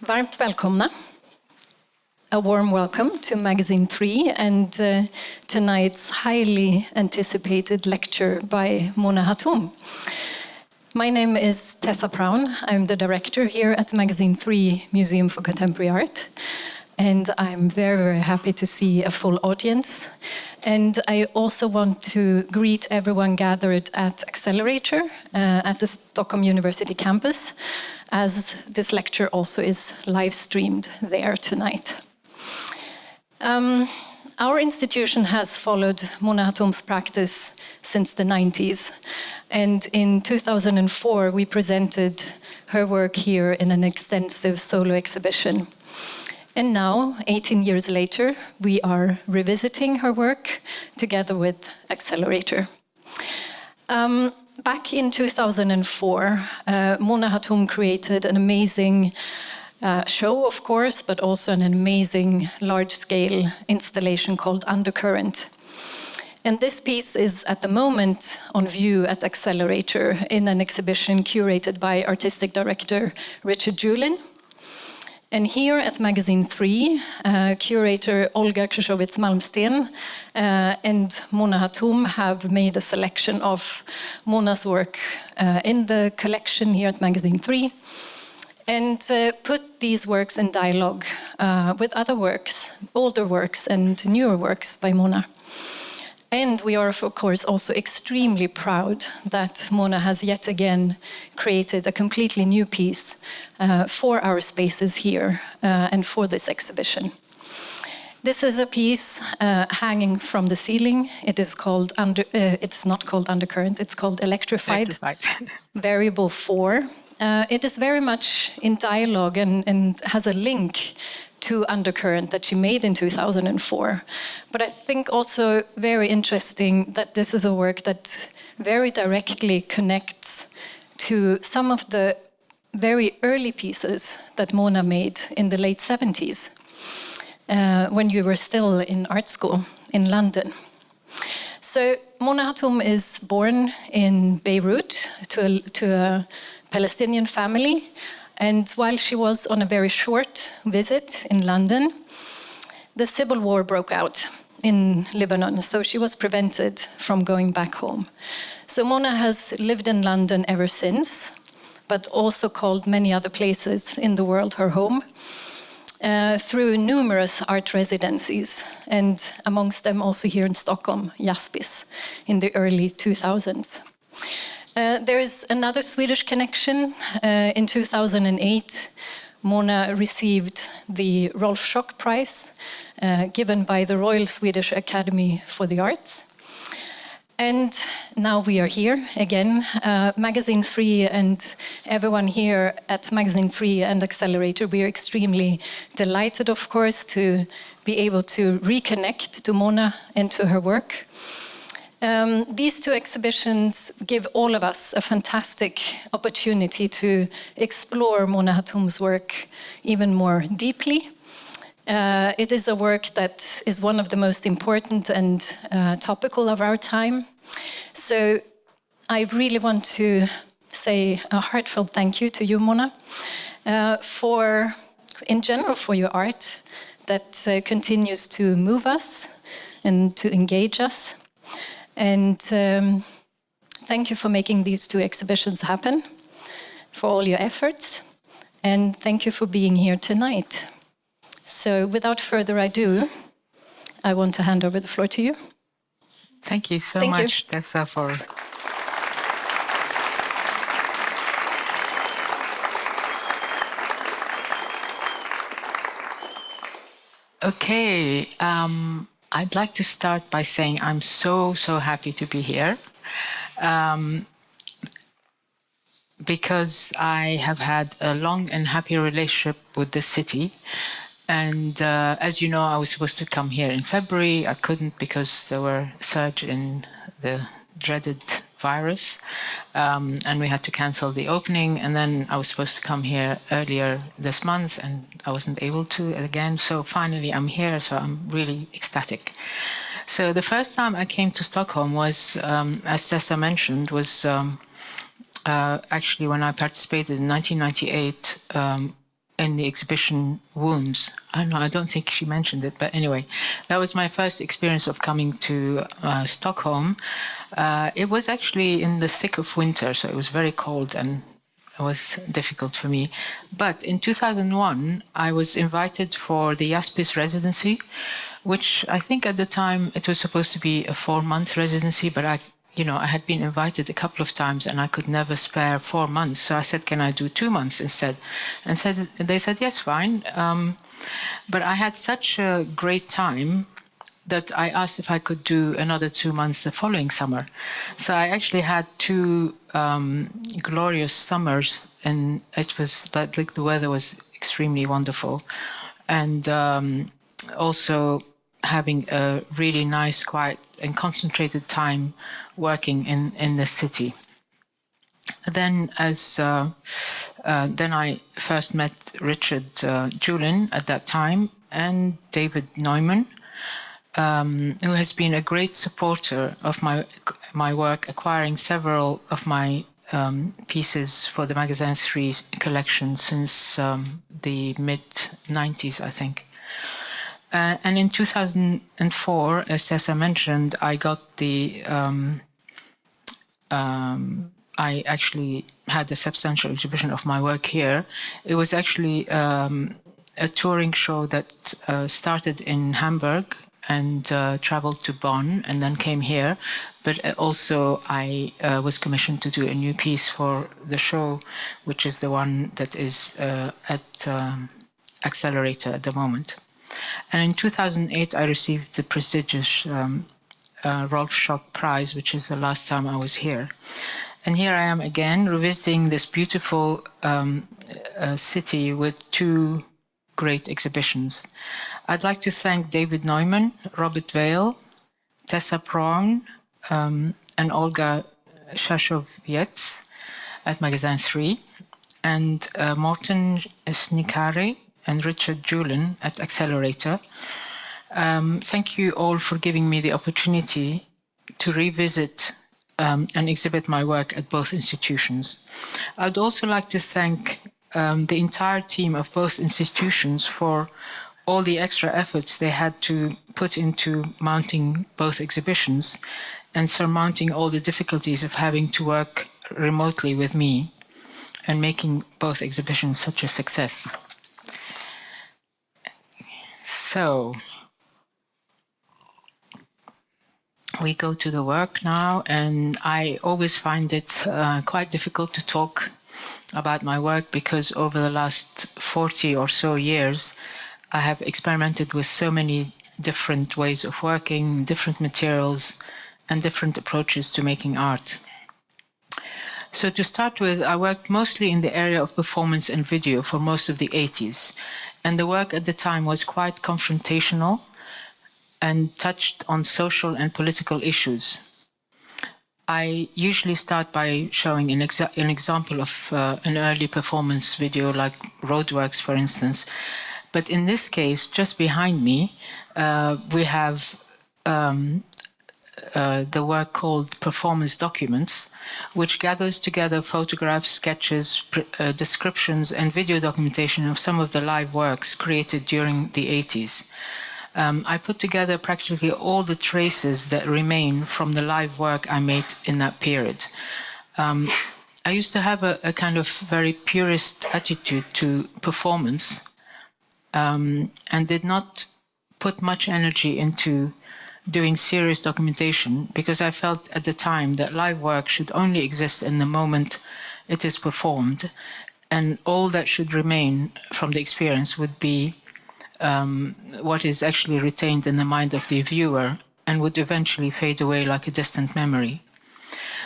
Varmt välkomna. A warm welcome to Magasin 3 and tonight's highly anticipated lecture by Mona Hatoum. My name is Tessa Brown. I'm the director here at Magasin III Museum for Contemporary Art. And I'm very, very happy to see a full audience. And I also want to greet everyone gathered at Accelerator at the Stockholm University campus, as this lecture also is live streamed there tonight. Our institution has followed Mona Hatoum's practice since the 90s. And in 2004, we presented her work here in an extensive solo exhibition. And now, 18 years later, we are revisiting her work together with Accelerator. Back in 2004, Mona Hatoum created an amazing show, of course, but also an amazing large-scale installation called Undercurrent. And this piece is at the moment on view at Accelerator in an exhibition curated by artistic director Richard Julin. And here at Magasin 3, curator Olga Krzywowicz-Malmsten and Mona Hatoum have made a selection of Mona's work in the collection here at Magasin 3 and put these works in dialogue with other works, older works and newer works by Mona. And we are, of course, also extremely proud that Mona has yet again created a completely new piece for our spaces here and for this exhibition. This is a piece hanging from the ceiling. It is called it's not called Undercurrent, it's called Electrified. Variable 4. It is very much in dialogue and has a link to Undercurrent that she made in 2004. But I think also very interesting that this is a work that very directly connects to some of the very early pieces that Mona made in the late 70s, when you were still in art school in London. So Mona Hatoum is born in Beirut to a Palestinian family. And while she was on a very short visit in London, the civil war broke out in Lebanon, so she was prevented from going back home. So Mona has lived in London ever since, but also called many other places in the world her home, through numerous art residencies, and amongst them also here in Stockholm, Jaspis, in the early 2000s. There is another Swedish connection. In 2008, Mona received the Rolf Schock Prize, given by the Royal Swedish Academy for the Arts. And now we are here again. Magasin 3 and everyone here at Magasin 3 and Accelerator, we are extremely delighted, of course, to be able to reconnect to Mona and to her work. These two exhibitions give all of us a fantastic opportunity to explore Mona Hatoum's work even more deeply. It is a work that is one of the most important and topical of our time. So I really want to say a heartfelt thank you to you, Mona, in general for your art that continues to move us and to engage us. And thank you for making these two exhibitions happen, for all your efforts, and thank you for being here tonight. So without further ado, I want to hand over the floor to you. Thank you so much, Tessa, for... Okay. I'd like to start by saying I'm so happy to be here, because I have had a long and happy relationship with this city. And as you know, I was supposed to come here in February. I couldn't because there were a surge in the dreaded virus, and we had to cancel the opening. And then I was supposed to come here earlier this month, and I wasn't able to again. So finally I'm here, so I'm really ecstatic. So the first time I came to Stockholm was, as Tessa mentioned, was actually when I participated in 1998 in the exhibition Wounds. I don't know, I don't think she mentioned it, but anyway, that was my first experience of coming to Stockholm. It was actually in the thick of winter, so it was very cold and it was difficult for me. But in 2001, I was invited for the Jaspis residency, which I think at the time it was supposed to be a 4-month residency, but I had been invited a couple of times and I could never spare 4 months. So I said, can I do 2 months instead? And they said, yes, fine. But I had such a great time that I asked if I could do another 2 months the following summer. So I actually had 2 glorious summers, and it was like the weather was extremely wonderful. And also having a really nice, quiet and concentrated time working in the city. Then then I first met Richard Julin at that time and David Neumann, who has been a great supporter of my work, acquiring several of my pieces for the Magasin III collection since the mid-90s, I think. And in 2004, as Tessa mentioned, I got I actually had a substantial exhibition of my work here. It was actually a touring show that started in Hamburg and traveled to Bonn and then came here. But also I was commissioned to do a new piece for the show, which is the one that is at Accelerator at the moment. And in 2008, I received the prestigious Rolf Schock Prize, which is the last time I was here. And here I am again, revisiting this beautiful city with 2 great exhibitions. I'd like to thank David Neumann, Robert Vale, Tessa Braun, and Olga Shashovietz at Magasin III, and Morten Snikari and Richard Julin at Accelerator. Thank you all for giving me the opportunity to revisit and exhibit my work at both institutions. I'd also like to thank the entire team of both institutions for all the extra efforts they had to put into mounting both exhibitions and surmounting all the difficulties of having to work remotely with me and making both exhibitions such a success. So we go to the work now, and I always find it quite difficult to talk about my work because over the last 40 or so years, I have experimented with so many different ways of working, different materials, and different approaches to making art. So to start with, I worked mostly in the area of performance and video for most of the 80s, and the work at the time was quite confrontational and touched on social and political issues. I usually start by showing an example of an early performance video like Roadworks, for instance. But in this case, just behind me, we have the work called Performance Documents, which gathers together photographs, sketches, descriptions, and video documentation of some of the live works created during the 80s. I put together practically all the traces that remain from the live work I made in that period. I used to have a kind of very purist attitude to performance and did not put much energy into doing serious documentation because I felt at the time that live work should only exist in the moment it is performed, and all that should remain from the experience would be what is actually retained in the mind of the viewer and would eventually fade away like a distant memory.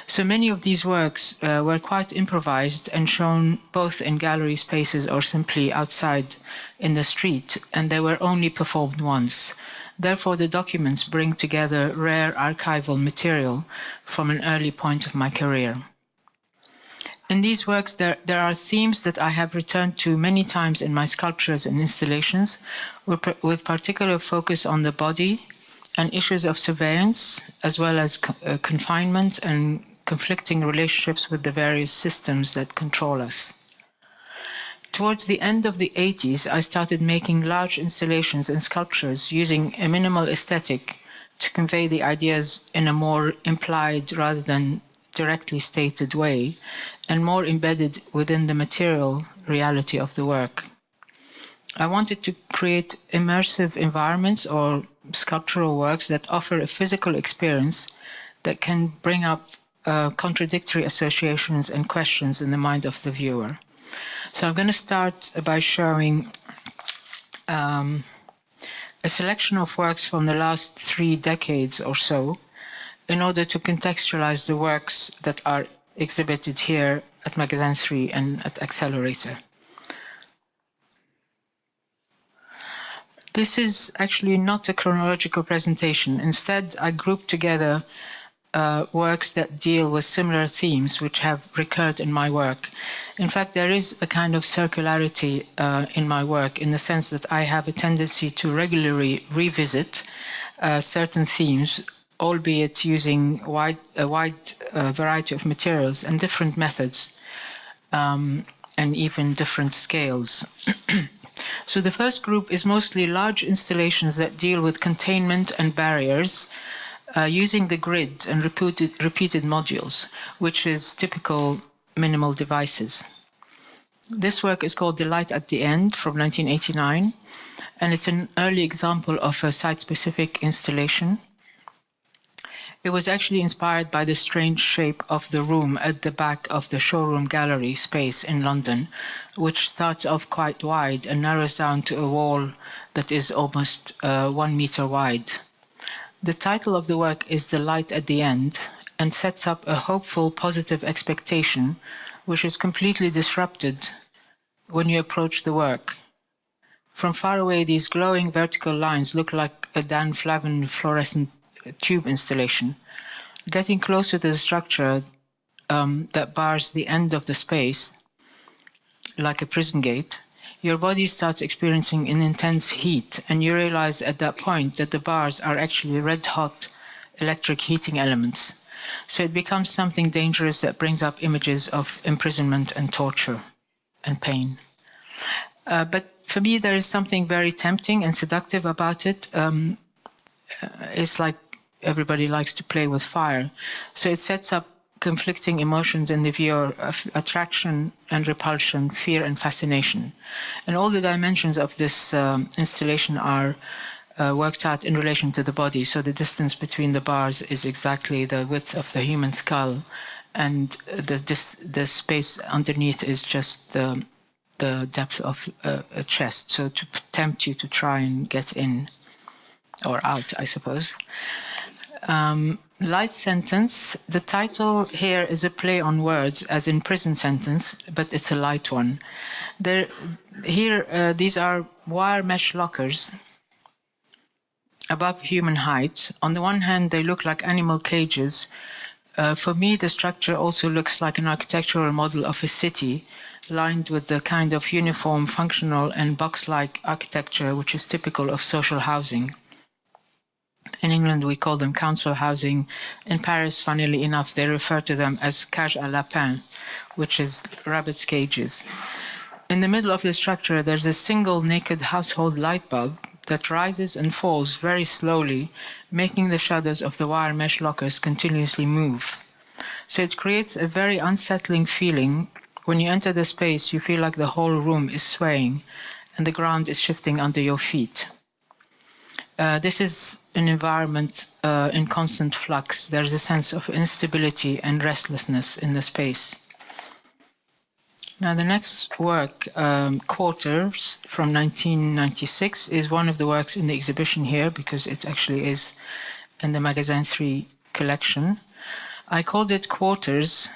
So many of these works were quite improvised and shown both in gallery spaces or simply outside in the street, and they were only performed once. Therefore, the documents bring together rare archival material from an early point of my career. In these works, there are themes that I have returned to many times in my sculptures and installations, with particular focus on the body and issues of surveillance, as well as confinement and conflicting relationships with the various systems that control us. Towards the end of the 80s, I started making large installations and sculptures using a minimal aesthetic to convey the ideas in a more implied rather than directly stated way, and more embedded within the material reality of the work. I wanted to create immersive environments or sculptural works that offer a physical experience that can bring up contradictory associations and questions in the mind of the viewer. So I'm going to start by showing a selection of works from the last 3 decades or so in order to contextualize the works that are exhibited here at Magasin III and at Accelerator. This is actually not a chronological presentation. Instead, I grouped together works that deal with similar themes which have recurred in my work. In fact, there is a kind of circularity in my work in the sense that I have a tendency to regularly revisit certain themes, albeit using a wide variety of materials and different methods, and even different scales. So the first group is mostly large installations that deal with containment and barriers, using the grid and repeated modules, which is typical minimal devices. This work is called The Light at the End from 1989, and it's an early example of a site-specific installation. It was actually inspired by the strange shape of the room at the back of the showroom gallery space in London, which starts off quite wide and narrows down to a wall that is almost 1 meter wide. The title of the work is The Light at the End and sets up a hopeful, positive expectation, which is completely disrupted when you approach the work. From far away, these glowing vertical lines look like a Dan Flavin fluorescent tube installation. Getting closer to the structure that bars the end of the space, like a prison gate, your body starts experiencing an intense heat, and you realize at that point that the bars are actually red-hot electric heating elements. So it becomes something dangerous that brings up images of imprisonment and torture and pain. But for me, there is something very tempting and seductive about it. It's like everybody likes to play with fire. So it sets up conflicting emotions in the viewer of attraction and repulsion, fear and fascination. And all the dimensions of this installation are worked out in relation to the body. So the distance between the bars is exactly the width of the human skull, and the space underneath is just the depth of a chest. So to tempt you to try and get in or out, I suppose. Light Sentence. The title here is a play on words, as in prison sentence, but it's a light one. These are wire mesh lockers above human height. On the one hand, they look like animal cages. For me, the structure also looks like an architectural model of a city, lined with the kind of uniform, functional, and box-like architecture which is typical of social housing. In England, we call them council housing. In Paris, funnily enough, they refer to them as cage à lapin, which is rabbits' cages. In the middle of the structure, there's a single naked household light bulb that rises and falls very slowly, making the shadows of the wire mesh lockers continuously move. So it creates a very unsettling feeling. When you enter the space, you feel like the whole room is swaying and the ground is shifting under your feet. This is an environment in constant flux. There's a sense of instability and restlessness in the space. Now, the next work, Quarters, from 1996, is one of the works in the exhibition here because it actually is in the Magasin III collection. I called it Quarters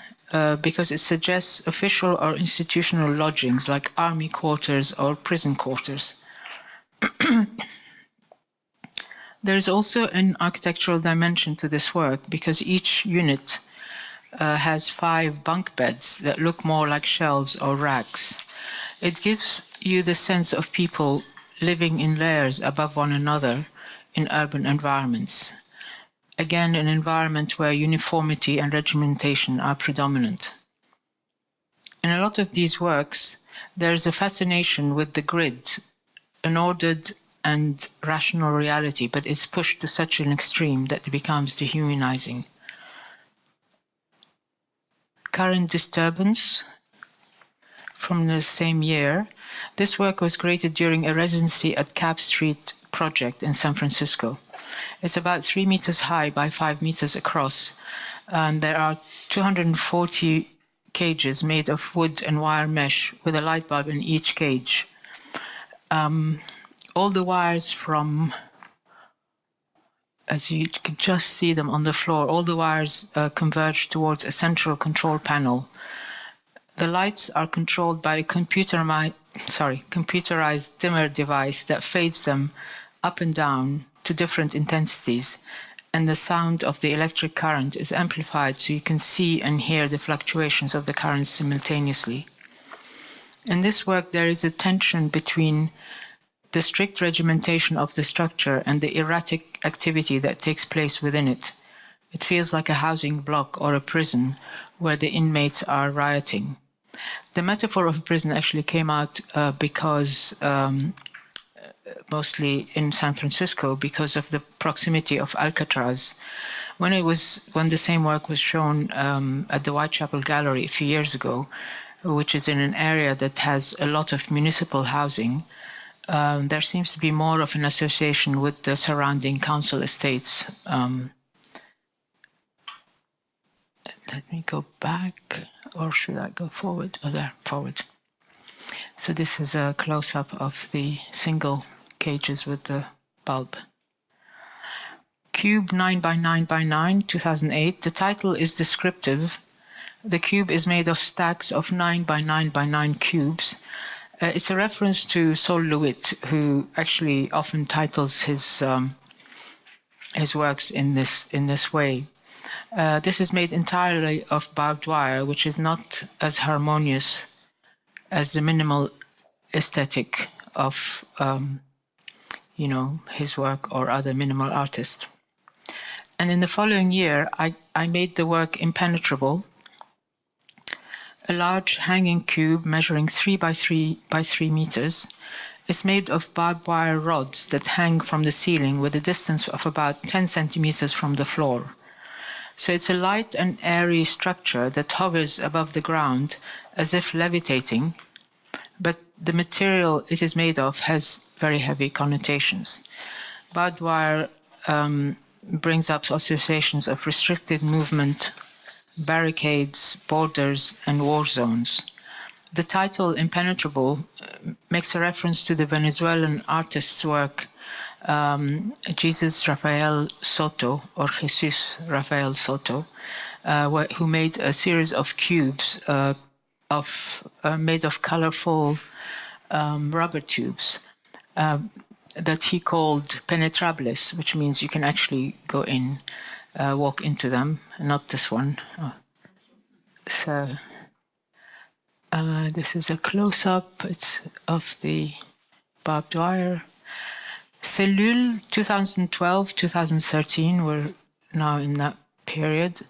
because it suggests official or institutional lodgings like army quarters or prison quarters. There's also an architectural dimension to this work because each unit has 5 bunk beds that look more like shelves or racks. It gives you the sense of people living in layers above one another in urban environments. Again, an environment where uniformity and regimentation are predominant. In a lot of these works, There's a fascination with the grid, an ordered and rational reality, but it's pushed to such an extreme that it becomes dehumanizing. Current Disturbance, from the same year. This work was created during a residency at Cap Street Project in San Francisco. It's about 3 meters high by 5 meters across. There are 240 cages made of wood and wire mesh with a light bulb in each cage. All the wires from, as you can just see them on the floor, all the wires converge towards a central control panel. The lights are controlled by a computerized dimmer device that fades them up and down to different intensities, and the sound of the electric current is amplified so you can see and hear the fluctuations of the current simultaneously. In this work, there is a tension between the strict regimentation of the structure and the erratic activity that takes place within it. It feels like a housing block or a prison where the inmates are rioting. The metaphor of a prison actually came out because mostly in San Francisco, because of the proximity of Alcatraz. When the same work was shown at the Whitechapel Gallery a few years ago, which is in an area that has a lot of municipal housing, there seems to be more of an association with the surrounding council estates. Let me go back, or should I go forward? Oh, there, forward. So this is a close-up of the single cages with the bulb. Cube 9 by 9 by 9, 2008. The title is descriptive. The cube is made of stacks of 9 by 9 by 9 cubes. It's a reference to Sol LeWitt, who actually often titles his works in this way. This is made entirely of barbed wire, which is not as harmonious as the minimal aesthetic of his work or other minimal artists. And in the following year, I made the work Impenetrable, a large hanging cube measuring 3 by 3 by 3 meters. It's made of barbed wire rods that hang from the ceiling with a distance of about 10 centimeters from the floor. So it's a light and airy structure that hovers above the ground as if levitating, but the material it is made of has very heavy connotations. Barbed wire brings up associations of restricted movement, barricades, borders, and war zones. The title Impenetrable makes a reference to the Venezuelan artist's work Jesus Rafael Soto, or Jesus Rafael Soto, who made a series of cubes made of colorful rubber tubes that he called penetrables, which means you can actually go in, walk into them, not this one. So this is a close-up of the barbed wire. Cellule 2012-2013, we're now in that period.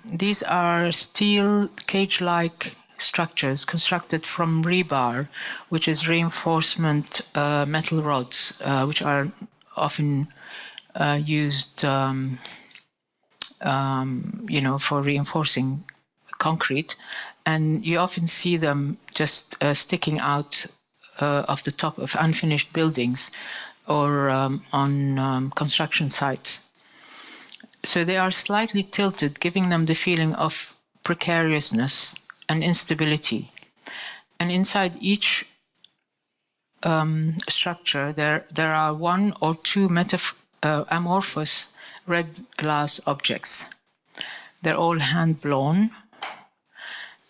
These are steel cage-like structures constructed from rebar, which is reinforcement metal rods, which are often used, for reinforcing concrete. And you often see them just sticking out of the top of unfinished buildings or on construction sites. So they are slightly tilted, giving them the feeling of precariousness and instability. And inside each structure, there are one or two amorphous red glass objects. They're all hand-blown.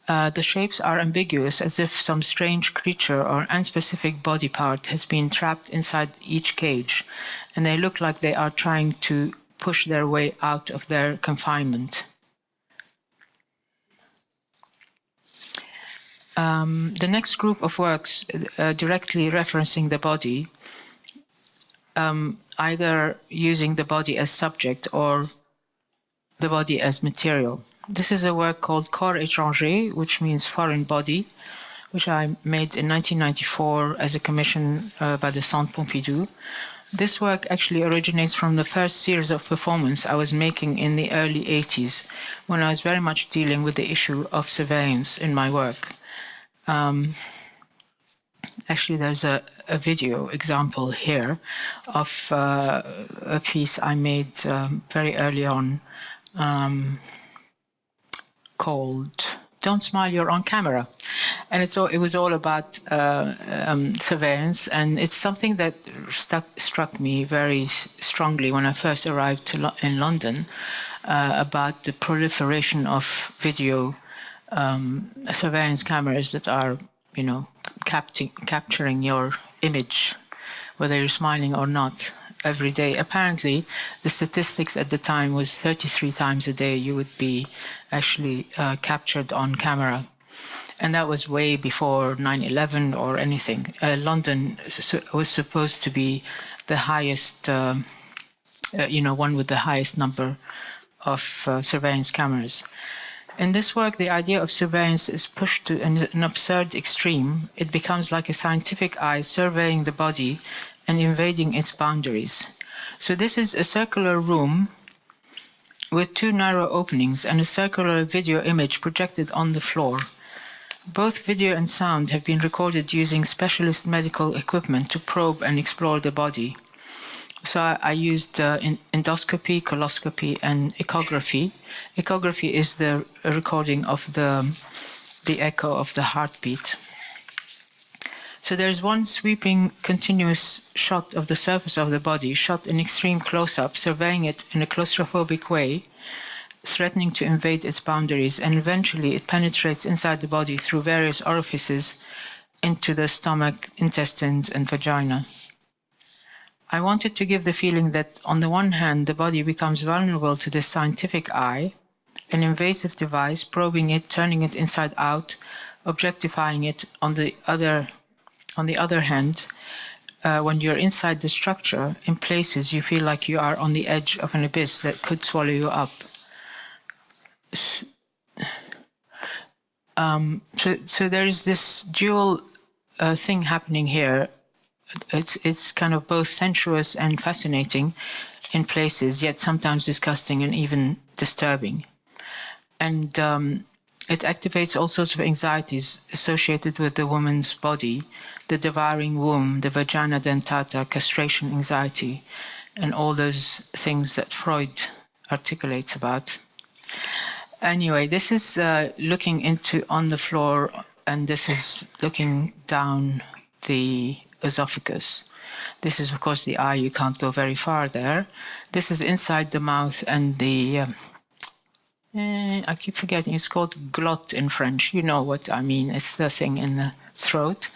The shapes are ambiguous, as if some strange creature or unspecific body part has been trapped inside each cage, and they look like they are trying to push their way out of their confinement. The next group of works directly referencing the body, either using the body as subject or the body as material. This is a work called Corps étranger, which means foreign body, which I made in 1994 as a commission by the Centre Pompidou. This work actually originates from the first series of performance I was making in the early 80s, when I was very much dealing with the issue of surveillance in my work. Actually, there's a video example here of a piece I made very early on called "Don't Smile, You're on Camera." And it was all about surveillance, and it's something that struck me very strongly when I first arrived in London, about the proliferation of video surveillance cameras that are, capturing your image, whether you're smiling or not, every day. Apparently, the statistics at the time was 33 times a day you would be actually captured on camera. And that was way before 9/11 or anything. London was supposed to be the highest, one with the highest number of surveillance cameras. In this work, the idea of surveillance is pushed to an absurd extreme. It becomes like a scientific eye surveying the body and invading its boundaries. So this is a circular room with two narrow openings and a circular video image projected on the floor. Both video and sound have been recorded using specialist medical equipment to probe and explore the body. So I used endoscopy, coloscopy, and echography. Echography is the recording of the echo of the heartbeat. So there's one sweeping, continuous shot of the surface of the body, shot in extreme close-up, surveying it in a claustrophobic way, threatening to invade its boundaries, and eventually it penetrates inside the body through various orifices into the stomach, intestines, and vagina. I wanted to give the feeling that, on the one hand, the body becomes vulnerable to this scientific eye, an invasive device, probing it, turning it inside out, objectifying it. On the other hand, when you're inside the structure, in places you feel like you are on the edge of an abyss that could swallow you up. So there is this dual thing happening here. It's kind of both sensuous and fascinating in places, yet sometimes disgusting and even disturbing. And it activates all sorts of anxieties associated with the woman's body, the devouring womb, the vagina dentata, castration anxiety, and all those things that Freud articulates about. Anyway, this is looking on the floor, and this is looking down the esophagus. This is, of course, the eye. You can't go very far there. This is inside the mouth and the... I keep forgetting. It's called glotte in French. You know what I mean. It's the thing in the throat.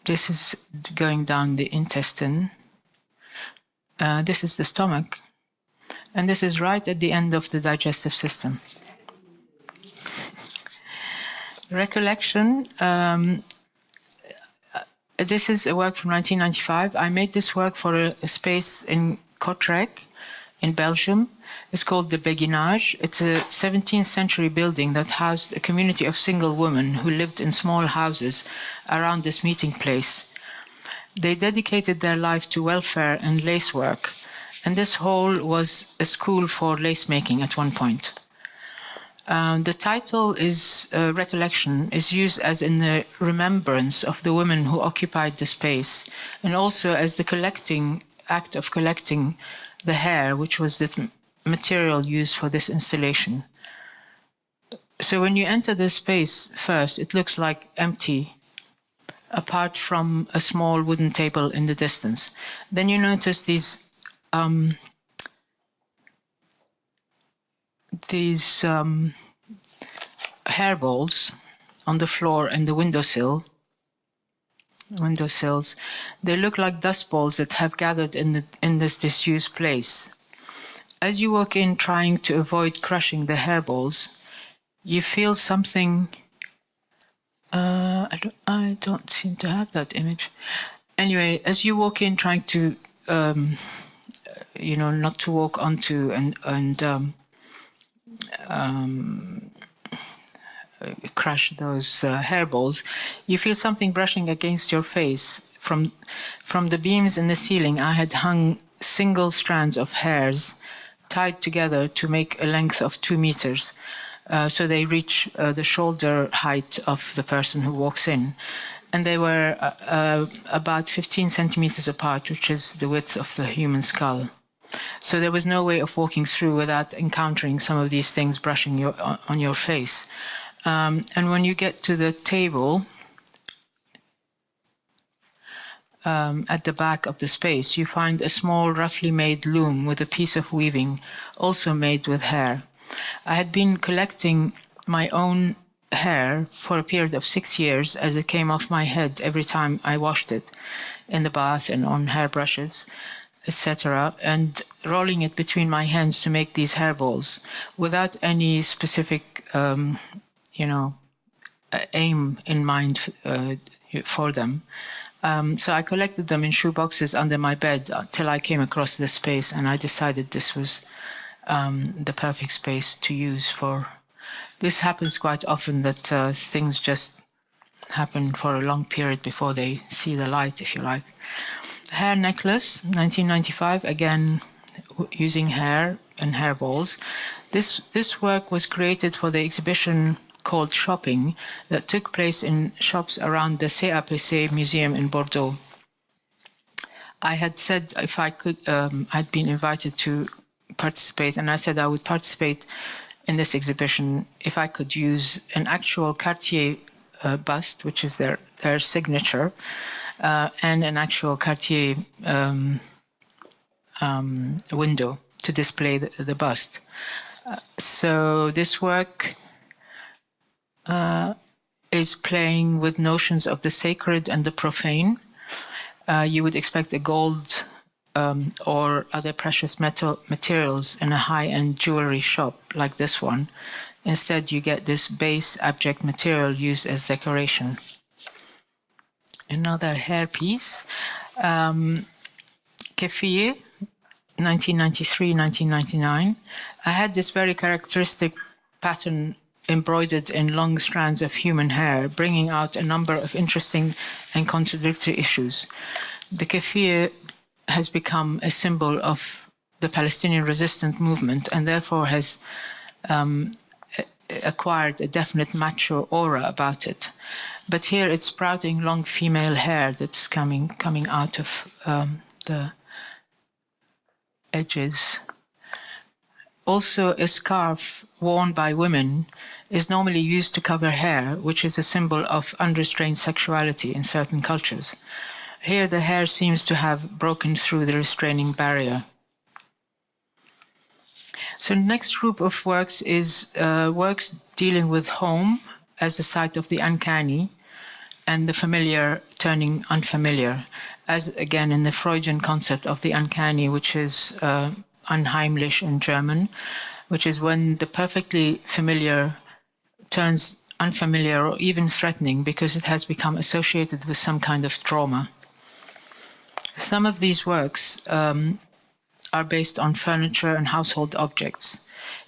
This is going down the intestine. This is the stomach. And this is right at the end of the digestive system. Recollection. This is a work from 1995. I made this work for a space in Kortrijk in Belgium. It's called the Béguinage. It's a 17th century building that housed a community of single women who lived in small houses around this meeting place. They dedicated their life to welfare and lace work, and this hall was a school for lace making at one point. The title is Recollection, is used as in the remembrance of the women who occupied the space, and also as the act of collecting the hair, which was the material used for this installation. So when you enter this space first, it looks like empty, apart from a small wooden table in the distance. Then you notice these hairballs on the floor and the windowsills. They look like dust balls that have gathered in this disused place. As you walk in, trying to avoid crushing the hairballs, you feel something. I don't seem to have that image. Anyway, as you walk in, trying to, not to walk onto crush those hairballs, you feel something brushing against your face. From the beams in the ceiling, I had hung single strands of hairs tied together to make a length of 2 meters. So they reach the shoulder height of the person who walks in. And they were about 15 centimeters apart, which is the width of the human skull. So there was no way of walking through without encountering some of these things brushing on your face. And when you get to the table, at the back of the space, you find a small, roughly made loom with a piece of weaving, also made with hair. I had been collecting my own hair for a period of 6 years as it came off my head every time I washed it in the bath and on hairbrushes, etc., and rolling it between my hands to make these hairballs without any specific, aim in mind for them. So I collected them in shoe boxes under my bed till I came across this space, and I decided this was the perfect space to use for. This happens quite often, that things just happen for a long period before they see the light, if you like. Hair necklace, 1995, again using hair and hairballs. This work was created for the exhibition called Shopping that took place in shops around the CAPC Museum in Bordeaux. I had said if I could, I'd been invited to participate, and I said I would participate in this exhibition if I could use an actual Cartier bust, which is their signature, and an actual Cartier window to display the bust. So this work is playing with notions of the sacred and the profane. You would expect a gold or other precious materials in a high-end jewelry shop like this one. Instead, you get this base abject material used as decoration. Another hairpiece, Keffieh, 1993-1999. I had this very characteristic pattern embroidered in long strands of human hair, bringing out a number of interesting and contradictory issues. The keffiyeh has become a symbol of the Palestinian resistance movement, and therefore has acquired a definite macho aura about it. But here it's sprouting long female hair that's coming out of the edges. Also, a scarf worn by women is normally used to cover hair, which is a symbol of unrestrained sexuality in certain cultures. Here, the hair seems to have broken through the restraining barrier. So the next group of works is works dealing with home as the site of the uncanny and the familiar turning unfamiliar, as again in the Freudian concept of the uncanny, which is unheimlich in German, which is when the perfectly familiar turns unfamiliar or even threatening because it has become associated with some kind of trauma. Some of these works are based on furniture and household objects.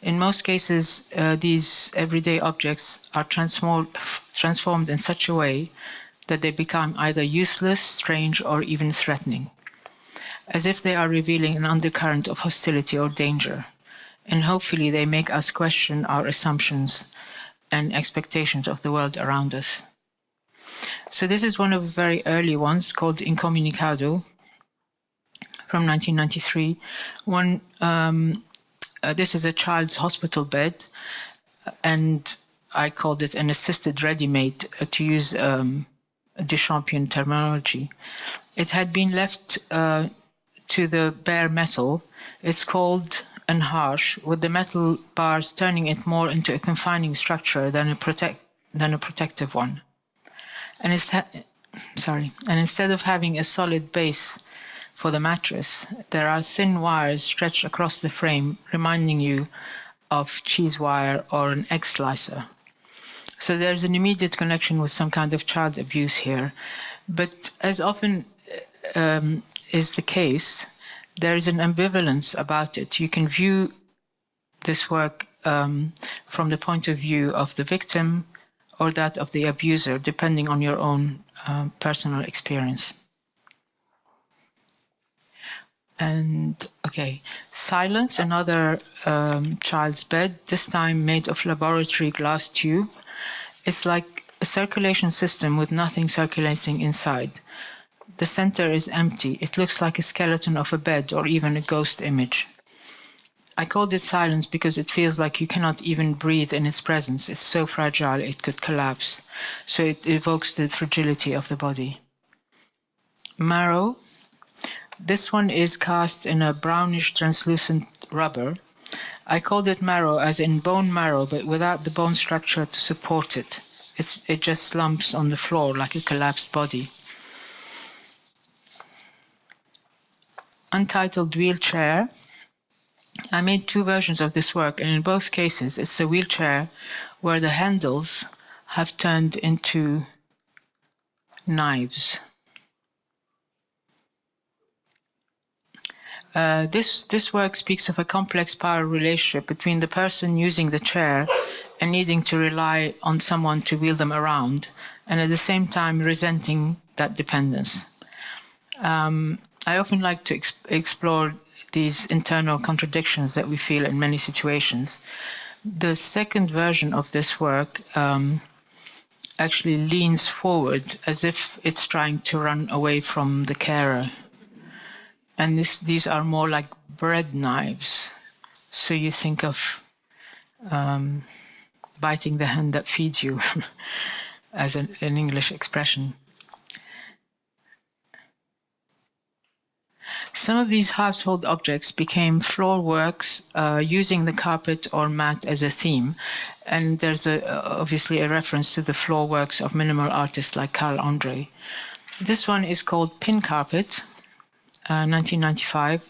In most cases, these everyday objects are transformed in such a way that they become either useless, strange, or even threatening, as if they are revealing an undercurrent of hostility or danger. And hopefully they make us question our assumptions and expectations of the world around us. So this is one of the very early ones called Incommunicado from 1993. This is a child's hospital bed, and I called it an assisted ready-made, to use Duchampian terminology. It had been left to the bare metal. It's cold and harsh, with the metal bars turning it more into a confining structure than a protective one. And instead of having a solid base for the mattress, there are thin wires stretched across the frame, reminding you of cheese wire or an egg slicer. So there's an immediate connection with some kind of child abuse here. But as often is the case, there is an ambivalence about it. You can view this work from the point of view of the victim or that of the abuser, depending on your own personal experience. And okay, Silence, another child's bed, this time made of laboratory glass tube. It's like a circulation system with nothing circulating inside. The center is empty. It looks like a skeleton of a bed or even a ghost image. I called it Silence because it feels like you cannot even breathe in its presence. It's so fragile it could collapse. So it evokes the fragility of the body. Marrow. This one is cast in a brownish translucent rubber. I called it marrow as in bone marrow, but without the bone structure to support it. It just slumps on the floor like a collapsed body. Untitled Wheelchair. I made 2 versions of this work, and in both cases it's a wheelchair where the handles have turned into knives. This work speaks of a complex power relationship between the person using the chair and needing to rely on someone to wheel them around, and at the same time resenting that dependence. I often like to explore these internal contradictions that we feel in many situations. The second version of this work actually leans forward as if it's trying to run away from the carer. And these are more like bread knives. So you think of biting the hand that feeds you as an English expression. Some of these household objects became floor works using the carpet or mat as a theme. And there's obviously a reference to the floor works of minimal artists like Carl Andre. This one is called Pin Carpet, 1995.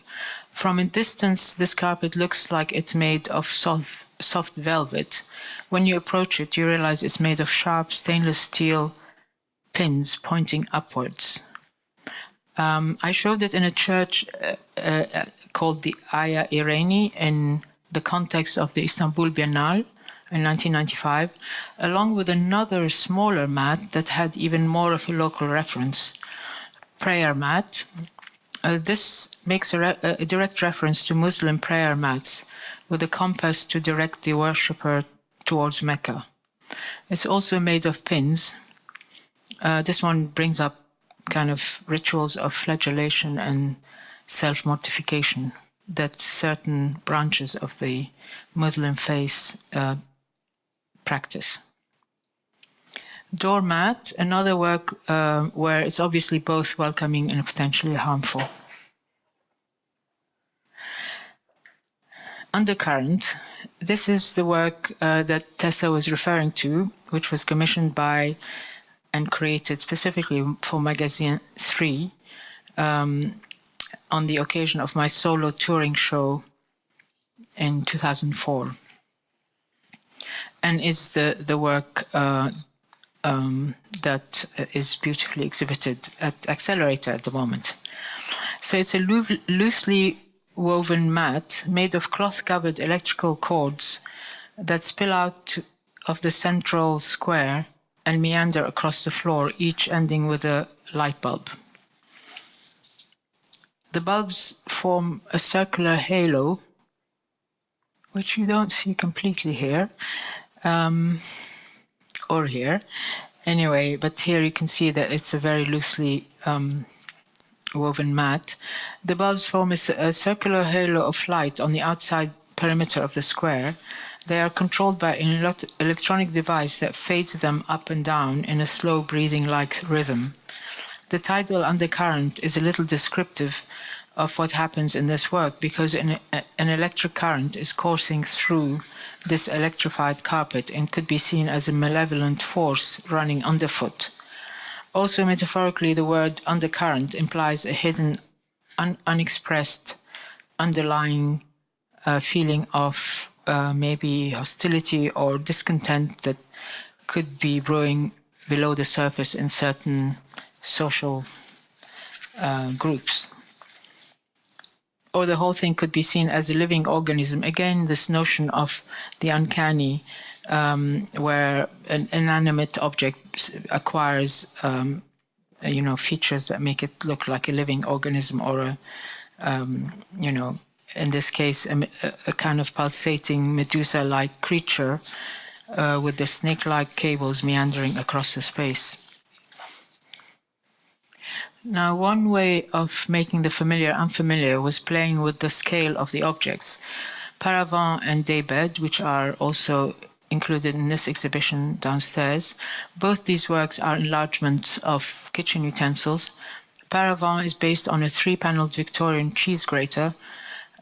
From a distance, this carpet looks like it's made of soft velvet. When you approach it, you realize it's made of sharp stainless steel pins pointing upwards. I showed it in a church called the Aya Ireni in the context of the Istanbul Biennale in 1995, along with another smaller mat that had even more of a local reference, prayer mat. This makes a direct reference to Muslim prayer mats with a compass to direct the worshipper towards Mecca. It's also made of pins. This one brings up kind of rituals of flagellation and self-mortification that certain branches of the Muslim faith practice. Doormat, another work where it's obviously both welcoming and potentially harmful. Undercurrent, this is the work that Tessa was referring to, which was commissioned by and created specifically for Magasin III on the occasion of my solo touring show in 2004. And is the work that is beautifully exhibited at Accelerator at the moment. So it's a loosely woven mat made of cloth-covered electrical cords that spill out of the central square and meander across the floor, each ending with a light bulb. The bulbs form a circular halo, which you don't see completely here, or here. Anyway, but here you can see that it's a very loosely woven mat. The bulbs form a circular halo of light on the outside perimeter of the square. They are controlled by an electronic device that fades them up and down in a slow breathing-like rhythm. The title Undercurrent is a little descriptive of what happens in this work because an electric current is coursing through this electrified carpet and could be seen as a malevolent force running underfoot. Also, metaphorically, the word undercurrent implies a hidden, unexpressed, underlying feeling of maybe hostility or discontent that could be brewing below the surface in certain social groups. or the whole thing could be seen as a living organism. Again, this notion of the uncanny, where an inanimate object acquires, features that make it look like a living organism, or in this case, a kind of pulsating Medusa-like creature with the snake-like cables meandering across the space. Now, one way of making the familiar unfamiliar was playing with the scale of the objects. Paravent and daybed, which are also included in this exhibition downstairs, both these works are enlargements of kitchen utensils. Paravent is based on a 3-paneled Victorian cheese grater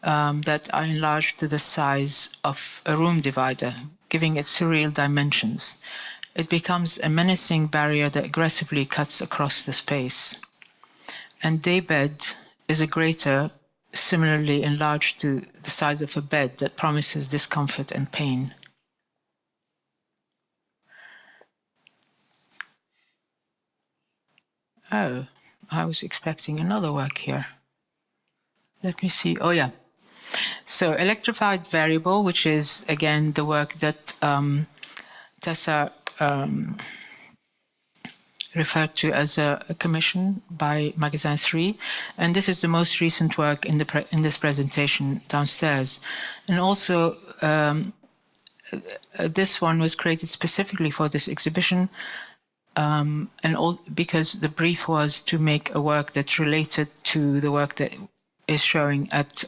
that are enlarged to the size of a room divider, giving it surreal dimensions. It becomes a menacing barrier that aggressively cuts across the space. And daybed is a grater similarly enlarged to the size of a bed that promises discomfort and pain. Oh, I was expecting another work here. Let me see. Oh, yeah. So, electrified variable, which is, again, the work that Tessa referred to as a commission by Magasin III, and this is the most recent work in this presentation downstairs. And also, this one was created specifically for this exhibition, because the brief was to make a work that's related to the work that is showing at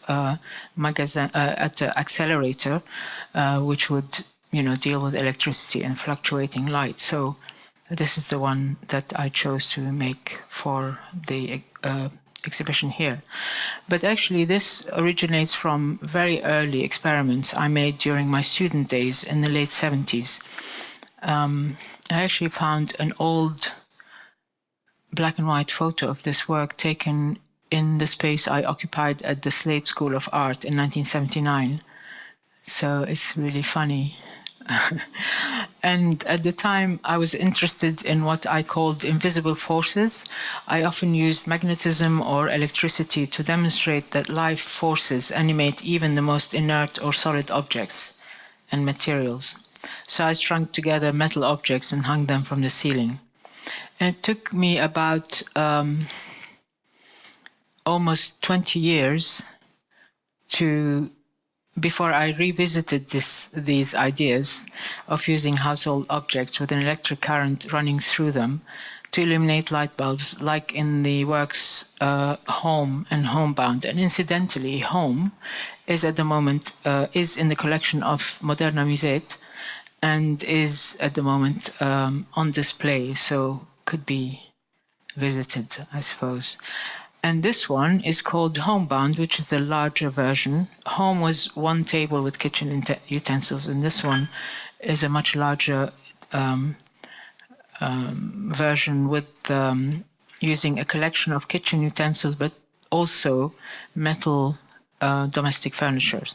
Accelerator, which would deal with electricity and fluctuating light. So this is the one that I chose to make for the exhibition here. But actually this originates from very early experiments I made during my student days in the late 70s. I actually found an old black and white photo of this work taken in the space I occupied at the Slade School of Art in 1979. So it's really funny. And at the time, I was interested in what I called invisible forces. I often used magnetism or electricity to demonstrate that life forces animate even the most inert or solid objects and materials. So I strung together metal objects and hung them from the ceiling. And it took me about almost 20 years before I revisited these ideas of using household objects with an electric current running through them to illuminate light bulbs, like in the works Home and Homebound. And incidentally, Home is at the moment is in the collection of Moderna Museet and is at the moment on display, so could be visited, I suppose. And this one is called Homebound, which is a larger version. Home was one table with kitchen utensils, and this one is a much larger version with using a collection of kitchen utensils, but also metal domestic furniture.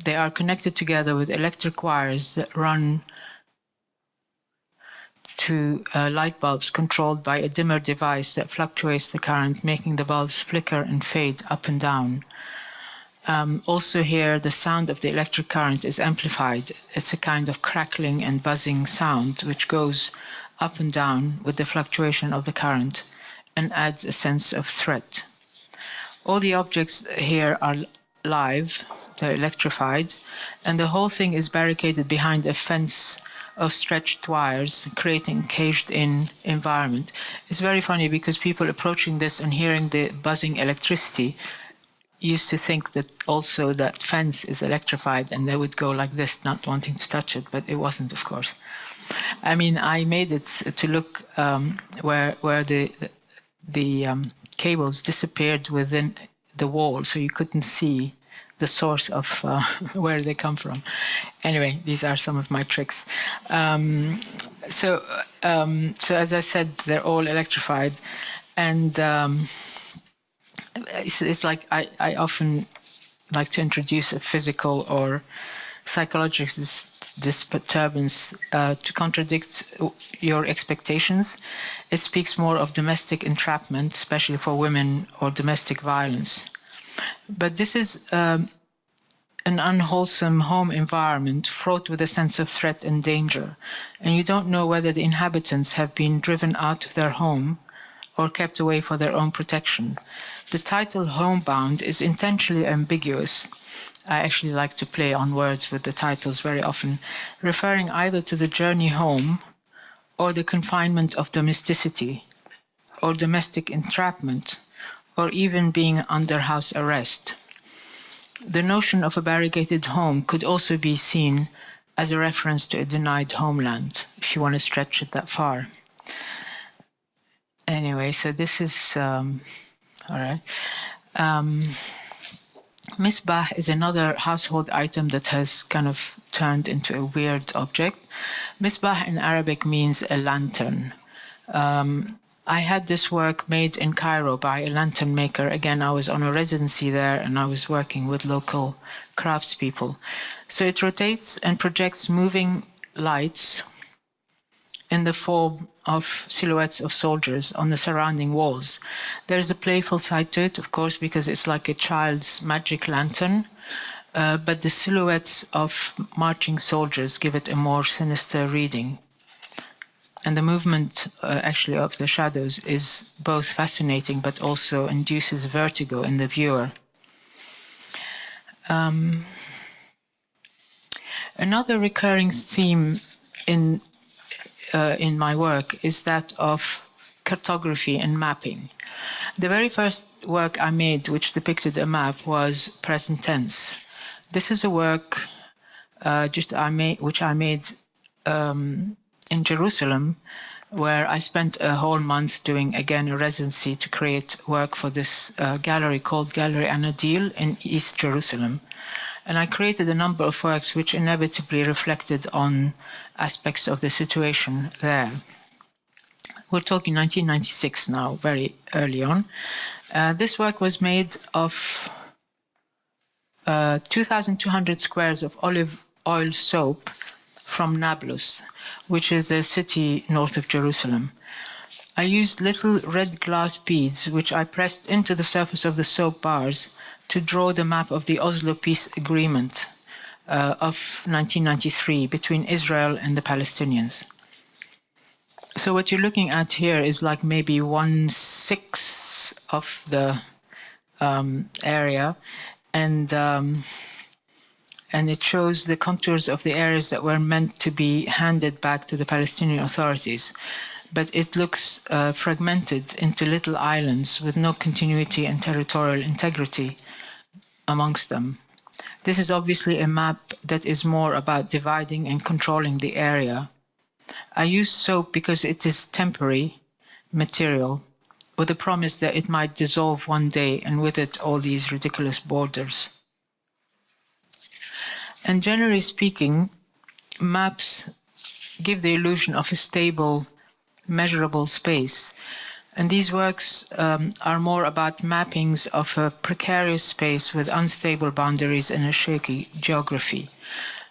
They are connected together with electric wires that run to light bulbs controlled by a dimmer device that fluctuates the current, making the bulbs flicker and fade up and down. Also here, the sound of the electric current is amplified. It's a kind of crackling and buzzing sound which goes up and down with the fluctuation of the current and adds a sense of threat. All the objects here are live, they're electrified, and the whole thing is barricaded behind a fence of stretched wires, creating a caged-in environment. It's very funny because people approaching this and hearing the buzzing electricity used to think that also that fence is electrified, and they would go like this, not wanting to touch it, but it wasn't, of course. I mean, I made it to look where the cables disappeared within the wall, so you couldn't see the source of where they come from. Anyway, these are some of my tricks. So as I said, they're all electrified, and it's like I often like to introduce a physical or psychological disturbance to contradict your expectations. It speaks more of domestic entrapment, especially for women, or domestic violence. But this is an unwholesome home environment fraught with a sense of threat and danger, and you don't know whether the inhabitants have been driven out of their home or kept away for their own protection. The title Homebound is intentionally ambiguous. I actually like to play on words with the titles very often, referring either to the journey home or the confinement of domesticity or domestic entrapment or even being under house arrest. The notion of a barricaded home could also be seen as a reference to a denied homeland, if you want to stretch it that far. Anyway, so this is, all right. Misbah is another household item that has kind of turned into a weird object. Misbah in Arabic means a lantern. I had this work made in Cairo by a lantern maker. Again, I was on a residency there and I was working with local craftspeople. So it rotates and projects moving lights in the form of silhouettes of soldiers on the surrounding walls. There's a playful side to it, of course, because it's like a child's magic lantern, but the silhouettes of marching soldiers give it a more sinister reading. And the movement, actually, of the shadows is both fascinating, but also induces vertigo in the viewer. Another recurring theme in my work is that of cartography and mapping. The very first work I made, which depicted a map, was present tense. This is a work which I made in Jerusalem, where I spent a whole month doing, again, a residency to create work for this gallery called Gallery Anadil in East Jerusalem. And I created a number of works which inevitably reflected on aspects of the situation there. We're talking 1996 now, very early on. This work was made of 2,200 squares of olive oil soap from Nablus, which is a city north of Jerusalem. I used little red glass beads, which I pressed into the surface of the soap bars to draw the map of the Oslo Peace Agreement of 1993 between Israel and the Palestinians. So what you're looking at here is like maybe 1/6 of the area, and it shows the contours of the areas that were meant to be handed back to the Palestinian authorities. But it looks fragmented into little islands with no continuity and territorial integrity amongst them. This is obviously a map that is more about dividing and controlling the area. I use soap because it is temporary material, with the promise that it might dissolve one day, and with it all these ridiculous borders. And generally speaking, maps give the illusion of a stable, measurable space. And these works are more about mappings of a precarious space with unstable boundaries and a shaky geography.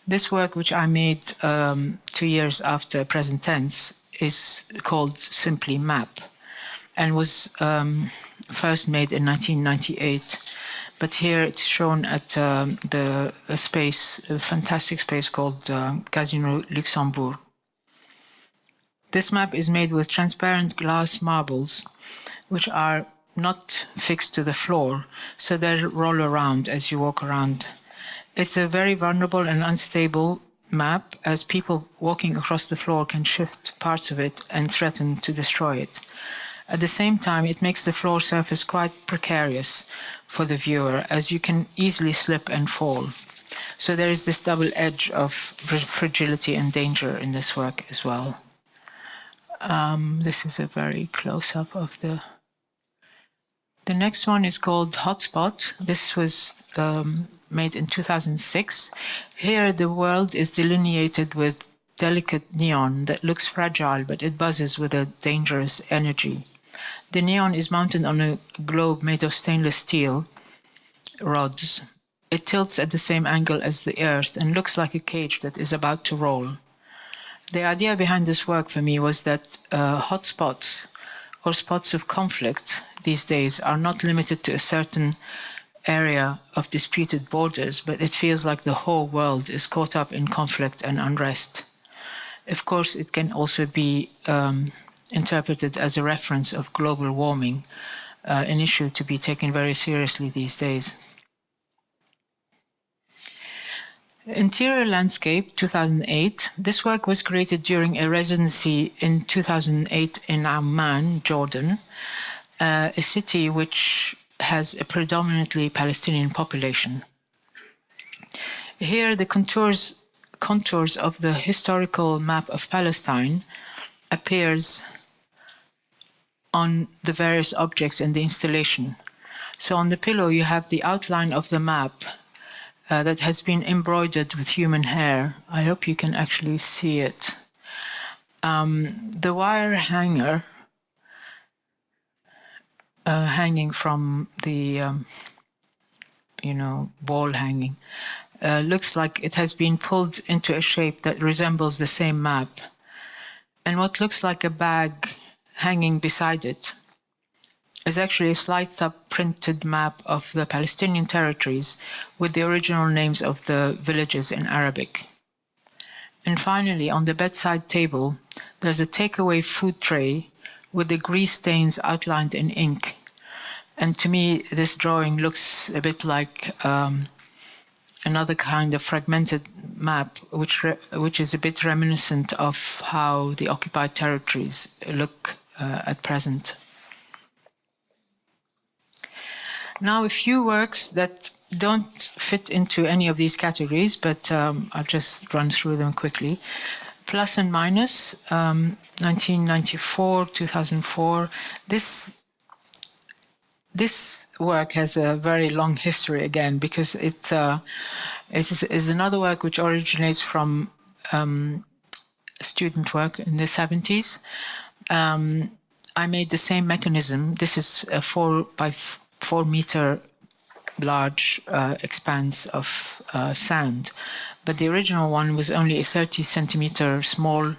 This work, which I made 2 years after present tense, is called simply Map, and was first made in 1998. But here it's shown at a fantastic space called Casino Luxembourg. This map is made with transparent glass marbles, which are not fixed to the floor, so they roll around as you walk around. It's a very vulnerable and unstable map, as people walking across the floor can shift parts of it and threaten to destroy it. At the same time, it makes the floor surface quite precarious for the viewer, as you can easily slip and fall. So there is this double edge of fragility and danger in this work as well. This is a very close-up of the... The next one is called Hotspot. This was made in 2006. Here the world is delineated with delicate neon that looks fragile, but it buzzes with a dangerous energy. The neon is mounted on a globe made of stainless steel rods. It tilts at the same angle as the earth and looks like a cage that is about to roll. The idea behind this work for me was that hotspots or spots of conflict these days are not limited to a certain area of disputed borders, but it feels like the whole world is caught up in conflict and unrest. Of course, it can also be interpreted as a reference of global warming, an issue to be taken very seriously these days. Interior Landscape, 2008. This work was created during a residency in 2008 in Amman, Jordan, a city which has a predominantly Palestinian population. Here, the contours of the historical map of Palestine appears on the various objects in the installation. So on the pillow, you have the outline of the map that has been embroidered with human hair. I hope you can actually see it. The wire hanger hanging from the, wall hanging, looks like it has been pulled into a shape that resembles the same map. And what looks like a bag hanging beside it is actually a sliced up printed map of the Palestinian territories with the original names of the villages in Arabic. And finally, on the bedside table, there's a takeaway food tray with the grease stains outlined in ink. And to me, this drawing looks a bit like another kind of fragmented map, which is a bit reminiscent of how the occupied territories look at present. Now, a few works that don't fit into any of these categories, but I'll just run through them quickly. Plus and Minus, 1994, 2004. This work has a very long history again, because it is another work which originates from student work in the 70s. I made the same mechanism. This is a 4 by 4 meter large expanse of sand, but the original one was only a 30 centimeter small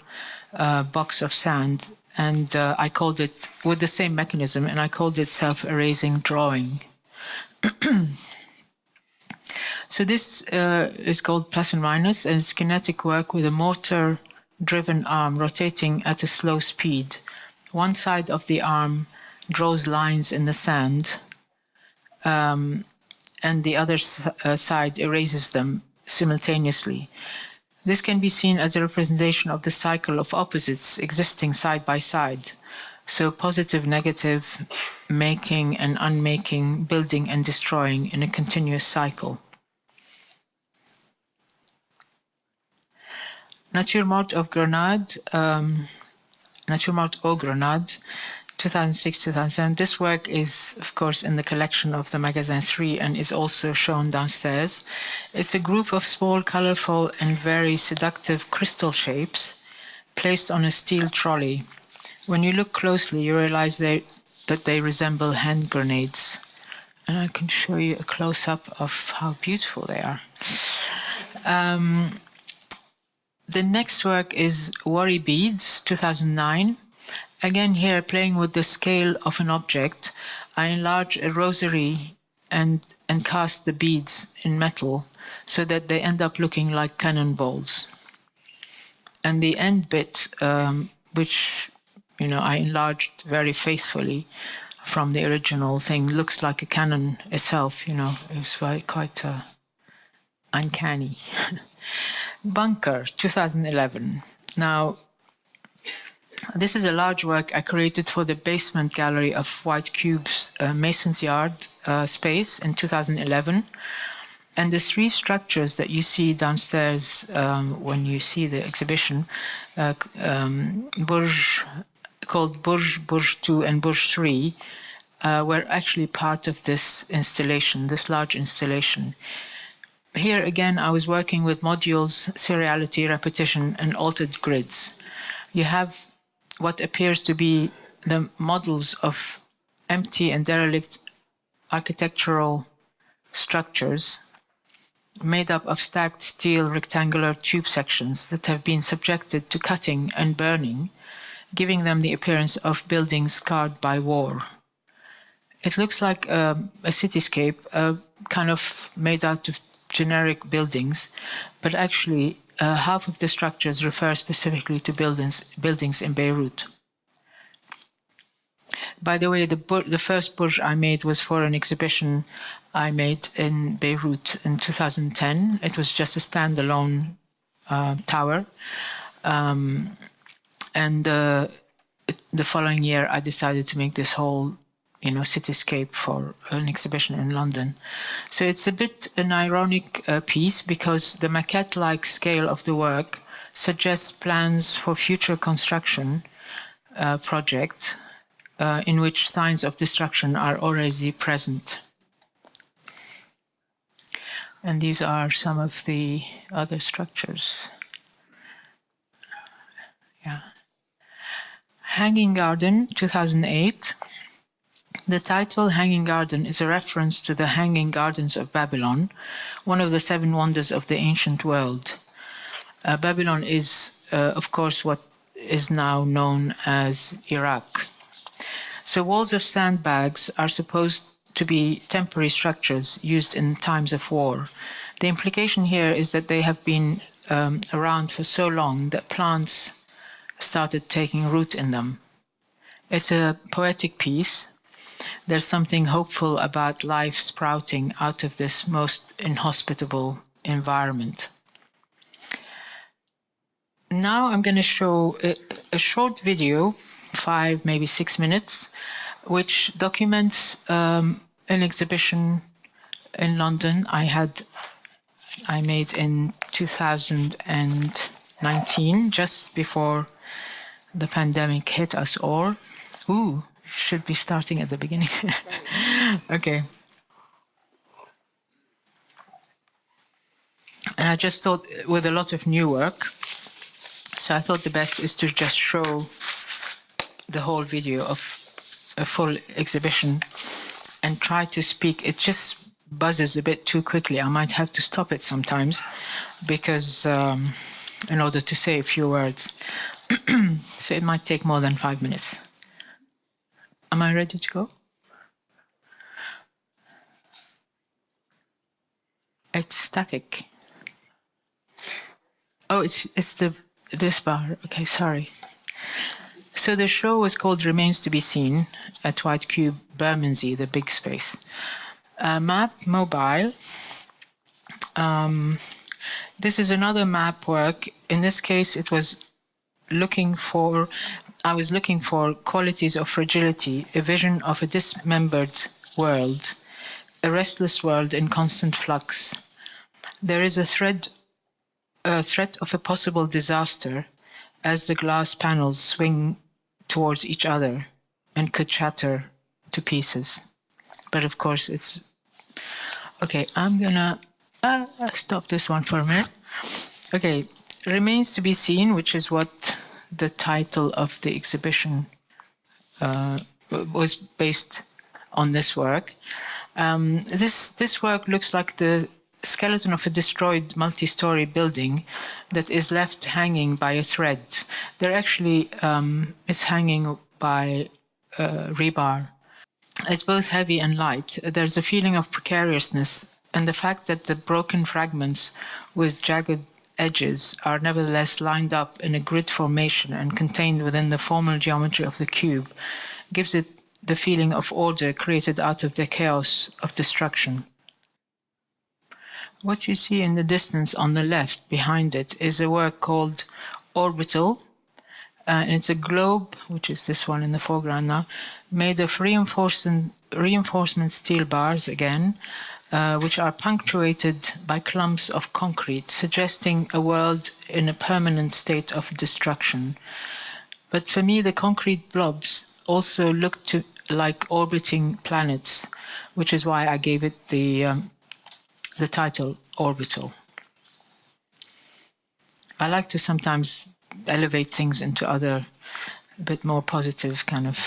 box of sand, and I called it, with the same mechanism, and I called it self-erasing drawing. So this is called Plus and Minus, and it's kinetic work with a motor-driven arm rotating at a slow speed. One side of the arm draws lines in the sand, and the other side erases them simultaneously. This can be seen as a representation of the cycle of opposites existing side by side. So positive, negative, making and unmaking, building and destroying in a continuous cycle. Naturemort of Grenade, Naturemort au Grenade, 2006-2007. This work is, of course, in the collection of the Magasin III and is also shown downstairs. It's a group of small, colorful, and very seductive crystal shapes placed on a steel trolley. When you look closely, you realize that they resemble hand grenades. And I can show you a close-up of how beautiful they are. The next work is Worry Beads, 2009. Again here, playing with the scale of an object, I enlarge a rosary and cast the beads in metal so that they end up looking like cannonballs. And the end bit, which I enlarged very faithfully from the original thing, looks like a cannon itself. It's quite uncanny. Bunker, 2011. Now, this is a large work I created for the basement gallery of White Cube's Mason's Yard space in 2011. And the three structures that you see downstairs when you see the exhibition, called Burj 2 and Burj 3, were actually part of this installation, this large installation. Here again, I was working with modules, seriality, repetition, and altered grids. You have what appears to be the models of empty and derelict architectural structures made up of stacked steel rectangular tube sections that have been subjected to cutting and burning, giving them the appearance of buildings scarred by war. It looks like a cityscape, kind of made out of generic buildings, but actually half of the structures refer specifically to buildings in Beirut. By the way, the first Burj I made was for an exhibition I made in Beirut in 2010. It was just a standalone tower. And the following year, I decided to make this whole, cityscape for an exhibition in London. So it's a bit an ironic piece because the maquette-like scale of the work suggests plans for future construction project in which signs of destruction are already present. And these are some of the other structures. Yeah. Hanging Garden, 2008. The title Hanging Garden is a reference to the Hanging Gardens of Babylon, one of the 7 wonders of the ancient world. Babylon is, of course, what is now known as Iraq. So walls of sandbags are supposed to be temporary structures used in times of war. The implication here is that they have been around for so long that plants started taking root in them. It's a poetic piece. There's something hopeful about life sprouting out of this most inhospitable environment. Now I'm going to show a short video, 5, maybe 6 minutes, which documents an exhibition in London I made in 2019, just before the pandemic hit us all. Ooh, should be starting at the beginning. Okay. And I just thought, with a lot of new work, so I thought the best is to just show the whole video of a full exhibition and try to speak. It just buzzes a bit too quickly. I might have to stop it sometimes because in order to say a few words. So it might take more than 5 minutes. Am I ready to go? It's static. Oh, it's this bar. Okay, sorry. So the show was called Remains to be Seen at White Cube, Bermondsey, the big space. Map mobile. This is another map work. In this case, I was looking for qualities of fragility, a vision of a dismembered world, a restless world in constant flux. There is a threat of a possible disaster as the glass panels swing towards each other and could shatter to pieces. But of course it's... Okay, I'm gonna stop this one for a minute. Okay, Remains to be Seen, which is what the title of the exhibition was based on this work. This work looks like the skeleton of a destroyed multi-story building that is left hanging by a thread. There actually is hanging by rebar. It's both heavy and light. There's a feeling of precariousness, and the fact that the broken fragments with jagged edges are nevertheless lined up in a grid formation and contained within the formal geometry of the cube gives it the feeling of order created out of the chaos of destruction. What you see in the distance on the left behind it is a work called Orbital. And it's a globe, which is this one in the foreground now, made of reinforcement steel bars again, which are punctuated by clumps of concrete, suggesting a world in a permanent state of destruction. But for me, the concrete blobs also look like orbiting planets, which is why I gave it the title Orbital. I like to sometimes elevate things into other, a bit more positive kind of.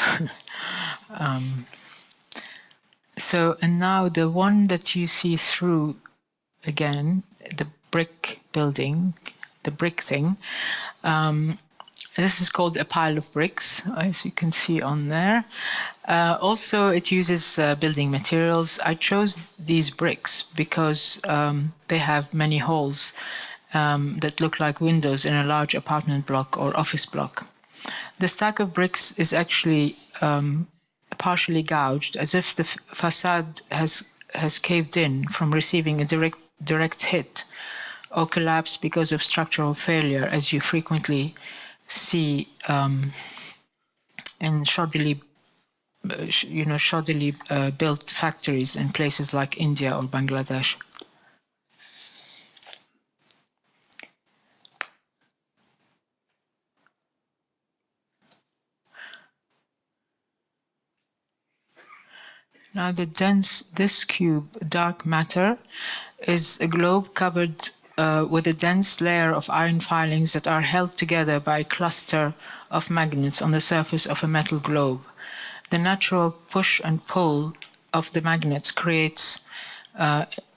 And now the one that you see through again, the brick building, the brick thing, this is called a pile of bricks, as you can see on there. Also, it uses building materials. I chose these bricks because they have many holes that look like windows in a large apartment block or office block. The stack of bricks is actually partially gouged, as if the facade has caved in from receiving a direct hit or collapse because of structural failure, as you frequently see in shoddily built factories in places like India or Bangladesh. Now this cube, dark matter, is a globe covered with a dense layer of iron filings that are held together by a cluster of magnets on the surface of a metal globe. The natural push and pull of the magnets creates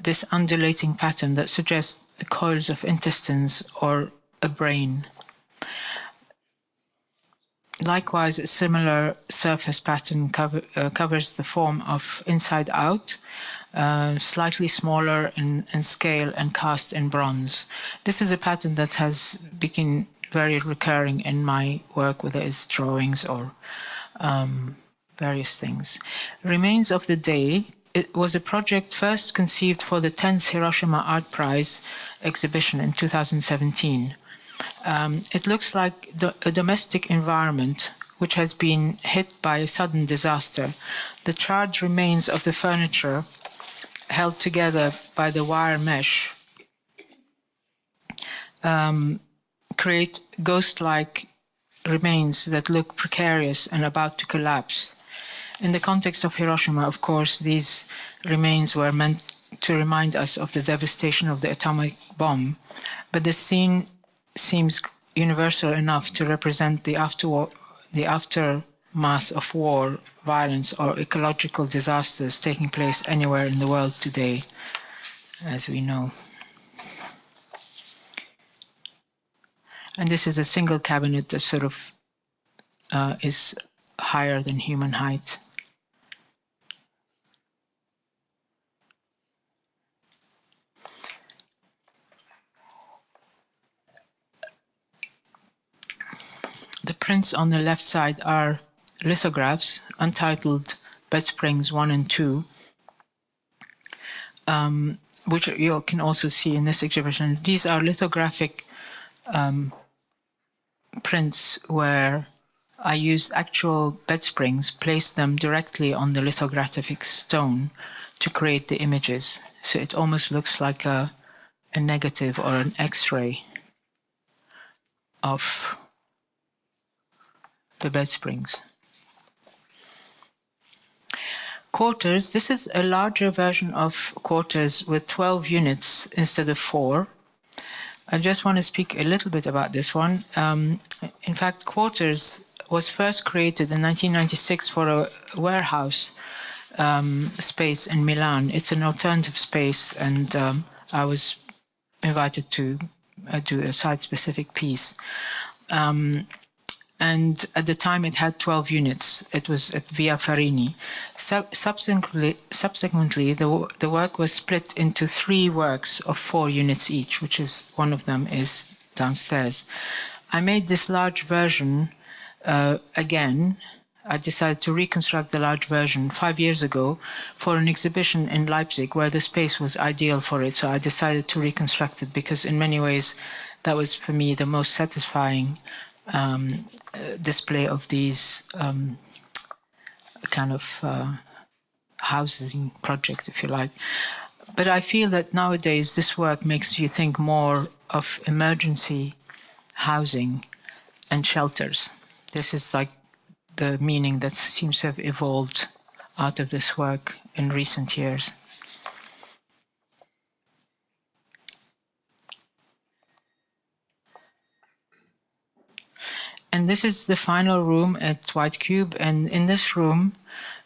this undulating pattern that suggests the coils of intestines or a brain. Likewise, a similar surface pattern covers the form of inside out, slightly smaller in scale and cast in bronze. This is a pattern that has become very recurring in my work, whether it's drawings or various things. Remains of the Day. It was a project first conceived for the 10th Hiroshima Art Prize exhibition in 2017. It looks like a domestic environment which has been hit by a sudden disaster. The charred remains of the furniture held together by the wire mesh create ghost-like remains that look precarious and about to collapse. In the context of Hiroshima, of course, these remains were meant to remind us of the devastation of the atomic bomb, but the scene seems universal enough to represent the aftermath of war, violence, or ecological disasters taking place anywhere in the world today, as we know. And this is a single cabinet that sort of is higher than human height. The prints on the left side are lithographs, untitled Bed Springs 1 and 2, which you can also see in this exhibition. These are lithographic prints where I used actual bed springs, placed them directly on the lithographic stone to create the images. So it almost looks like a negative or an X-ray of the bed springs. Quarters. This is a larger version of quarters with 12 units instead of 4. I just want to speak a little bit about this one. In fact, quarters was first created in 1996 for a warehouse space in Milan. It's an alternative space, and I was invited to do a site-specific piece. And at the time it had 12 units. It was at Via Farini. Subsequently, the work was split into 3 works of 4 units each, which is one of them is downstairs. I made this large version again. I decided to reconstruct the large version 5 years ago for an exhibition in Leipzig where the space was ideal for it. So I decided to reconstruct it because in many ways that was for me the most satisfying display of these kind of housing projects, if you like. But I feel that nowadays this work makes you think more of emergency housing and shelters. This is like the meaning that seems to have evolved out of this work in recent years. And this is the final room at White Cube. And in this room,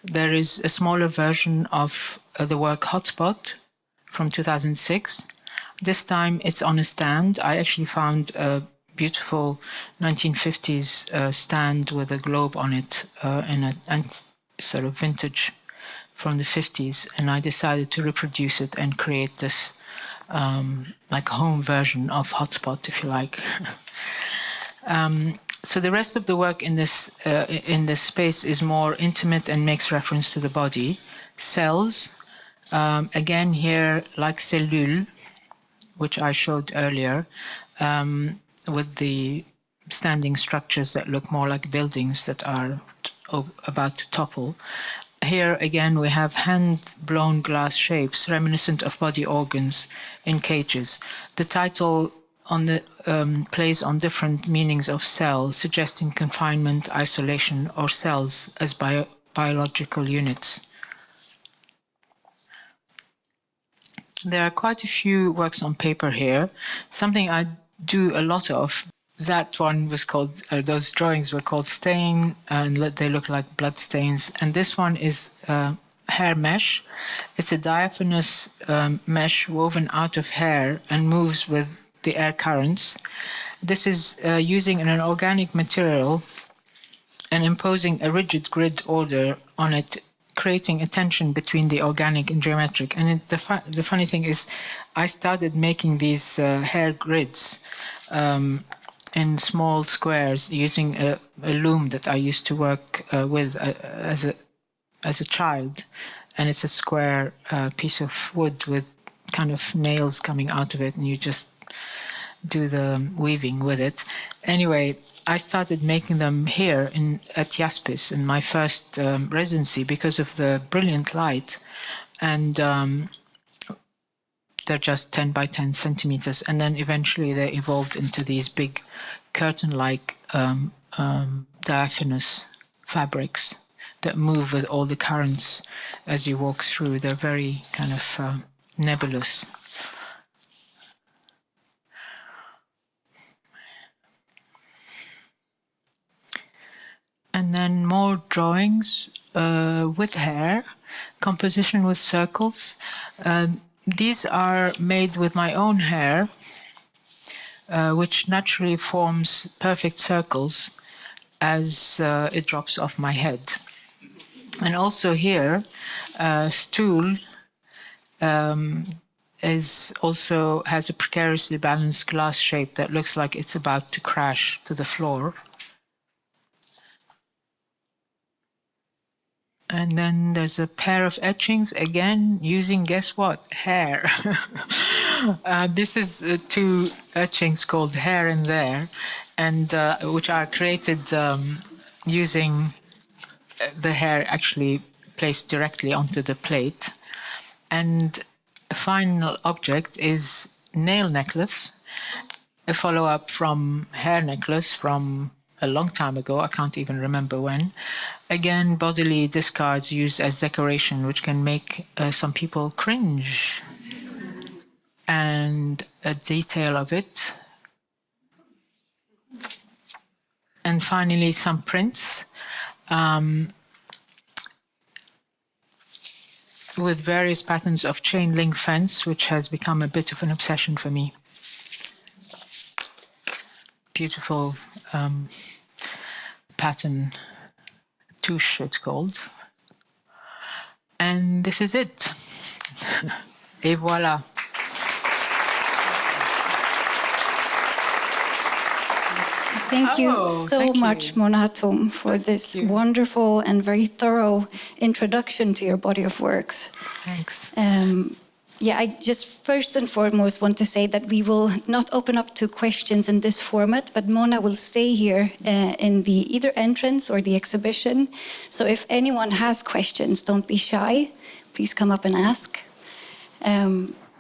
there is a smaller version of the work Hotspot from 2006. This time it's on a stand. I actually found a beautiful 1950s stand with a globe on it in an sort of vintage from the 50s, and I decided to reproduce it and create this like home version of Hotspot, if you like. So the rest of the work in this space is more intimate and makes reference to the body. Cells, again here, like cellule, which I showed earlier, with the standing structures that look more like buildings that are about to topple. Here again we have hand-blown glass shapes reminiscent of body organs in cages. The title on the plays on different meanings of cell, suggesting confinement, isolation, or cells as biological units. There are quite a few works on paper here. Something I do a lot of. That one was called, those drawings were called stain, and they look like blood stains. And this one is hair mesh. It's a diaphanous mesh woven out of hair and moves with the air currents. This is using an organic material and imposing a rigid grid order on it, creating a tension between the organic and geometric. And the funny thing is, I started making these hair grids in small squares using a loom that I used to work with as a child, and it's a square piece of wood with kind of nails coming out of it, and you just do the weaving with it. Anyway, I started making them here at Jaspis in my first residency because of the brilliant light, and they're just 10 by 10 centimeters, and then eventually they evolved into these big curtain-like diaphanous fabrics that move with all the currents as you walk through. They're very kind of nebulous. And then more drawings with hair, composition with circles. These are made with my own hair, which naturally forms perfect circles as it drops off my head. And also here, stool has a precariously balanced glass shape that looks like it's about to crash to the floor. And then there's a pair of etchings, again, using, guess what? Hair. This is two etchings called Here and There, and which are created using the hair actually placed directly onto the plate. And a final object is nail necklace, a follow-up from hair necklace from a long time ago, I can't even remember when. Again, bodily discards used as decoration, which can make some people cringe. And a detail of it. And finally, some prints with various patterns of chain link fence, which has become a bit of an obsession for me. Beautiful pattern, touche it's called. And this is it. Et voilà. Thank you so much, Mona Hatoum, for this wonderful and very thorough introduction to your body of works. Thanks. I just first and foremost want to say that we will not open up to questions in this format, but Mona will stay here in the either entrance or the exhibition. So if anyone has questions, don't be shy. Please come up and ask.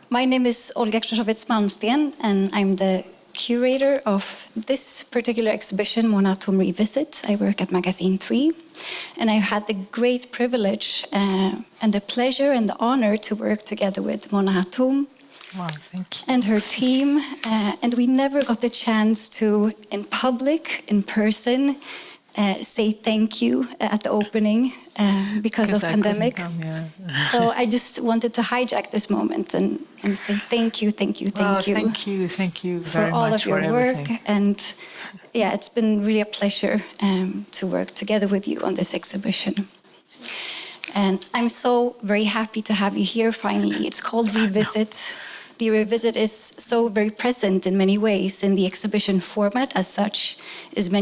My name is Olga Krzysztofiec-Malmsten, and I'm the curator of this particular exhibition, Mona Hatoum Revisit. I work at Magasin III, and I've had the great privilege and the pleasure and the honor to work together with Mona Hatoum. Wow, thank you. And her team, and we never got the chance to, in public, in person, say thank you at the opening because of pandemic. So I just wanted to hijack this moment and say thank you. Thank you for all of your work. And yeah, it's been really a pleasure to work together with you on this exhibition. And I'm so very happy to have you here finally. It's called Revisit. The Revisit is so very present in many ways in the exhibition format as such, is in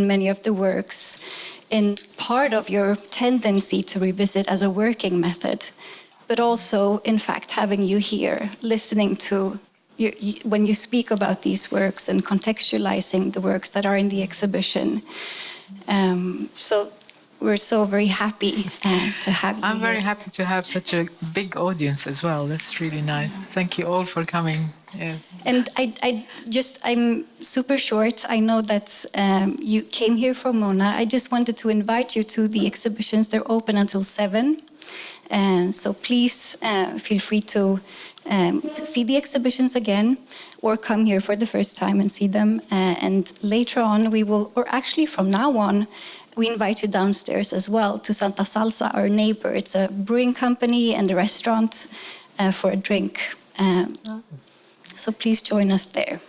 many of the works, in part of your tendency to revisit as a working method, but also, in fact, having you here, listening to when you speak about these works and contextualizing the works that are in the exhibition. So we're so very happy to have you I'm here. very happy to have such a big audience as well. That's really nice. Thank you all for coming. Yeah. And I'm super short. I know that you came here for Mona. I just wanted to invite you to the exhibitions. They're open until 7. So please feel free to see the exhibitions again or come here for the first time and see them. And later on we will, or actually from now on, we invite you downstairs as well to Santa Salsa, our neighbor. It's a brewing company and a restaurant for a drink. So please join us there.